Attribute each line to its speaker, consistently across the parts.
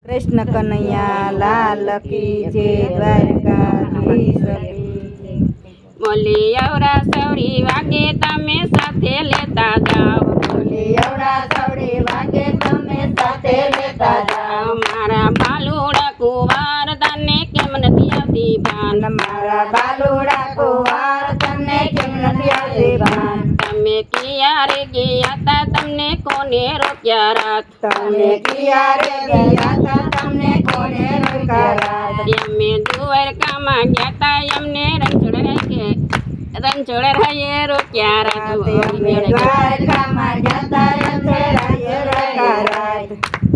Speaker 1: કૃષ્ણ કનૈયા લાલ કી જય દ્વારકાધીશ કી
Speaker 2: મોલી અવરા સવરી વાગે તમે સાથે લેતા જાઓ
Speaker 1: બોલી અવરા સવડી વાગે તમે સાથે લેતા જાઓ
Speaker 2: મારા બાલુડા કુંવાર તને કેમ નથી આવતી ભાન
Speaker 1: મારા બાલુડા કુંવાર તને કેમ નથી આવતી ભાન
Speaker 2: તમે ક્યારે ગયા તા તમને કોને રોક્યા રાત
Speaker 1: તમે ક્યારે ગયા તા તમને કોને રોક્યા રાત
Speaker 2: અમે દ્વારકામાં ગયા તા અમને રણછોડ રાયે રોક્યા રાત
Speaker 1: દ્વારકામાં ગયા તા રણછોડ રોક્યા રાત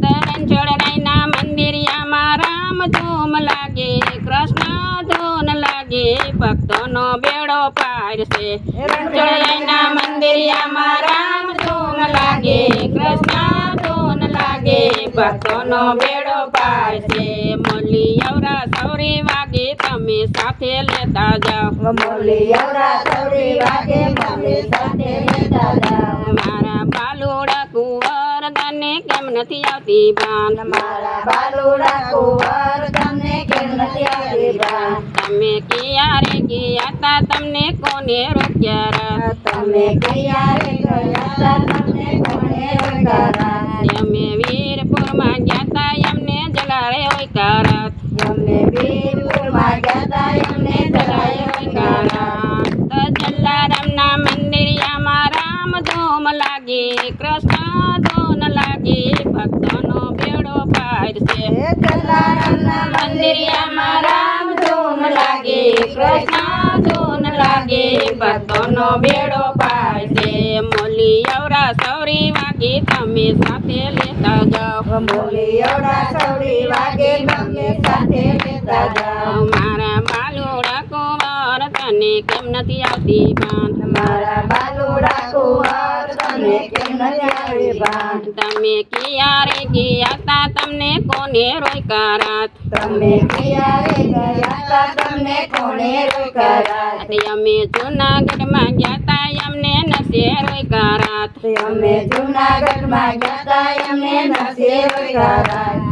Speaker 2: રણછોડ રાયના મંદિરિયામાં રામ ધૂમ લાગે કૃષ્ણ ધૂન લાગે ભક્તોનો બેડો પાર છે રણછોડ રાયના મંદિરિયામાં રામ ધૂમ લાગે કૃષ્ણ ધૂન લાગે ભક્તોનો બેડો પાર છે મોલી અવરા સવરી વાગે તમે સાથે લેતા જાઓ
Speaker 1: મોલી અવરા સવડી વાગે તમે સાથે લેતા જાઓ
Speaker 2: મારા બાલુડા કુંવર તને કેમ નથી આવતી ભાન
Speaker 1: મારા બાલુડા કુંવર તમને કેમ નથી આવતી ભાન
Speaker 2: તમે ક્યારે ગયા તા તમને કોને રોક્યા રાત
Speaker 1: તમે ક્યારે ગયા તા તમને કોને રોક્યા રાત
Speaker 2: અમે વીરપુરમાં ગયા તા અમને જલાળે હોય કારાત
Speaker 1: અમે વીરપુરમાં ગયા તા અમને જલાળે હોય કારાત
Speaker 2: જલારામના મંદિરિયામાં રામ ધૂમ લાગે કૃષ્ણ ધૂન લાગે ભક્તોનો બેડો પાર છે
Speaker 1: જલારામના
Speaker 2: મંદિરિયામાં રામ ધૂમ લાગે કૃષ્ણ ધૂન લાગે ભક્તોનો બેડો પાર છે મોલી અવરા સવરી વાગે તમે સાથે લેતા જાઓ
Speaker 1: બોલી અવરા સવડી વાગે તમે સાથે લેતા જાઓ
Speaker 2: મારા બાલુડા કુંવર તને કેમ નથી આવતી ભાન
Speaker 1: મારા બાલુડા કુંવર તને કેમ નથી આવતી ભાન
Speaker 2: તમે ક્યારે ગયા તા તમને કોને રોક્યા રાત
Speaker 1: તમે ક્યારે ગયા તા તમને કોને રોક્યા રાત
Speaker 2: અમે જૂનાગઢમાં ગયા તા અમને નસે રોક્યા રાત
Speaker 1: અમે જૂનાગઢમાં ગયા તા અમને નસે રોક્યા રાત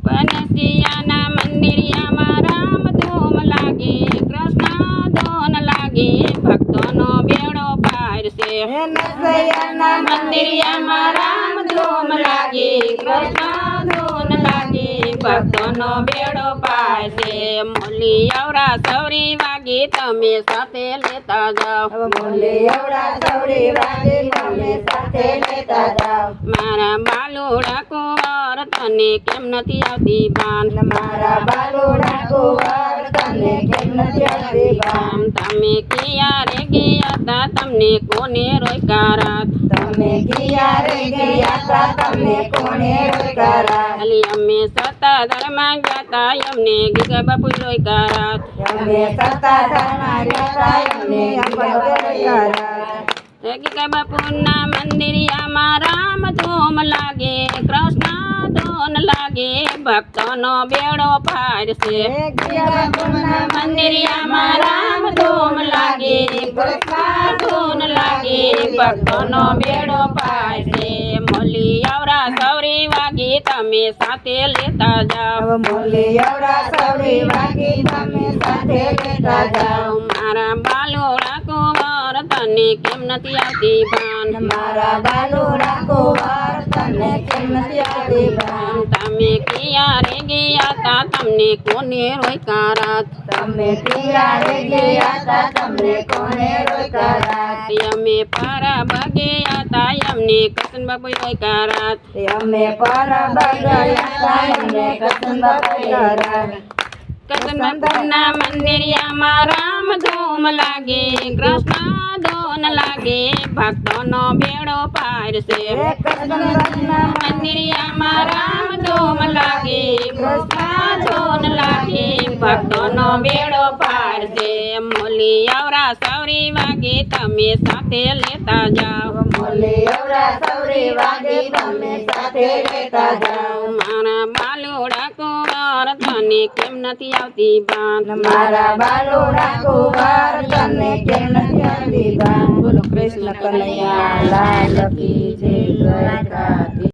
Speaker 2: પનસિયાના મંદિરિયામાં રામ ધૂમ લાગે કૃષ્ણ ધૂન લાગે ભક્તોનો બેડો પાર છે
Speaker 1: નસૈયાના
Speaker 2: મંદિરિયામાં રામ ધૂમ લાગે કૃષ્ણ ધૂન લાગે ભક્તોનો બેડો પાર છે મોલી અવરા સવરી વાગે તમે સાથે લેતા જાઓ
Speaker 1: બોલી અવરા સવડી વાગે તમે સાથે લેતા જાઓ
Speaker 2: મારા બાલુડા કુંવર તને કેમ નથી આવતી ભાન
Speaker 1: મારા બાલુડા કુંવર તને કેમ નથી આવતી ભાન
Speaker 2: તમે ક્યારે ગયા તા તમને કોને રોક્યા રાત
Speaker 1: તમે ક્યારે ગયા તા તમને કોને રોક્યા રાત
Speaker 2: અમે સત્તાધારમાં ગયા તા અમને ગીગા બાપુ રોક્યા રાત
Speaker 1: અમે સત્તાધારમાં ગયા તા અમને રોક્યા રાત
Speaker 2: ગીગા બાપુના મંદિરિયામાં રામ ધૂમ લાગે કૃષ્ણ ધૂન લાગે ભક્તોનો બેડો પાર છે મંદિરિયામાં રામ ધૂમ લાગે કૃષ્ણ ધૂન લાગે ભક્તોનો બેડો પાર છે મોલી અવરા સવરી વાગે તમે સાથે લેતા જાઓ
Speaker 1: મોલી અવરા સવડી વાગે તમે સાથે લેતા જાઓ
Speaker 2: મારા બાલુડા કુંવર તને કેમ નથી આવતી ભાન
Speaker 1: મારા બાલુડા કુંવર તને કેમ નથી આવતી ભાન
Speaker 2: તમે ક્યારે ગયા તા તમને કોને રોક્યા રાત
Speaker 1: તમે ક્યારે ગયા તા તમને કોને રોક્યા રાત
Speaker 2: અમે પરબ ગયા તા અમને કૃષ્ણ બાપુ રોક્યા રાત
Speaker 1: અમે પરબ ગયા તા અમને કૃષ્ણ બાપુ રોક્યા રાત
Speaker 2: કૃષ્ણ બાપુના મંદિરિયામાં રામ ધૂમ લાગે કૃષ્ણ ધૂન લાગે ભક્તોનો બેડો પાર છે મંદિરિયામાં રામ ધૂમ લાગે કૃષ્ણ ધૂન લાગે ભક્તોનો બેડો પાર છે મોલી અવરા સવરી વાગે તમે સાથે લેતા જાઓ
Speaker 1: મોલી અવરા સવડી વાગે તમે સાથે લેતા જાઓ
Speaker 2: મારા બાલુડા કુંવર તને કેમ નથી આવતી ભાન
Speaker 1: મારા બાલુડા કુંવર તને કેમ નથી આવતી ભાન બોલો કૃષ્ણ કનૈયા લાલ કી જય દ્વારકાધીશ